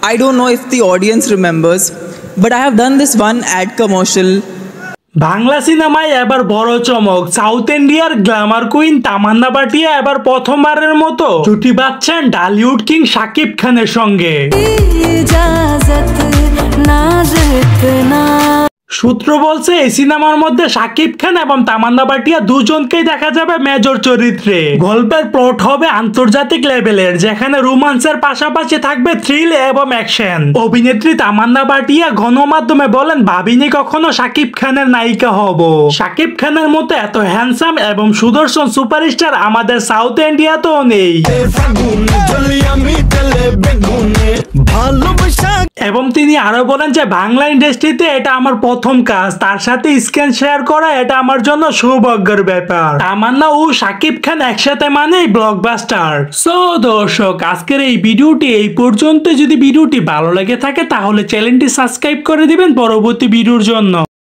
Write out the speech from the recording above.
I don't know if the audience remembers, but I have done this one ad commercial. Bangla সিনেমায় এবার বড় চমক। South ইন্ডিয়ার Glamour queen Tamannaah Bhatia এবার প্রথমবারের মতো জুটি বাঁধছেন ঢালিউড কিং শাকিব খানের সঙ্গে। সূত্র বলছে এই সিনেমার মধ্যে শাকিব খান এবং তামান্না ভাটিয়া দুজনকেই দেখা যাবে মেজর চরিত্রে। গল্পের প্লট হবে আন্তর্জাতিক লেভেলের, যেখানে রোমান্সের পাশাপাশি থাকবে থ্রিল এবং অ্যাকশন। অভিনেত্রী তামান্না ভাটিয়া গণমাধ্যমে বলেন, ভাবিনি কখনো শাকিব খানের নায়িকা হব। শাকিব খানের মতো এত হ্যান্ডসাম এবং সুদর্শন সুপারস্টার আমাদের সাউথ ইন্ডিয়াতেও নেই। এবং তিনি আরো বলেন যে বাংলা ইন্ডাস্ট্রিতে এটা আমার প্রথম কাজ, তার সাথে স্ক্রিন শেয়ার করা এটা আমার জন্য সৌভাগ্যের ব্যাপার। তামান্না ও শাকিব খান একসাথে মানেই ব্লকবাস্টার। সো দর্শক, আজকের এই ভিডিওটি এই পর্যন্ত। যদি ভিডিওটি ভালো লেগে থাকে তাহলে চ্যানেলটি সাবস্ক্রাইব করে দিবেন পরবর্তী ভিডিওর জন্য।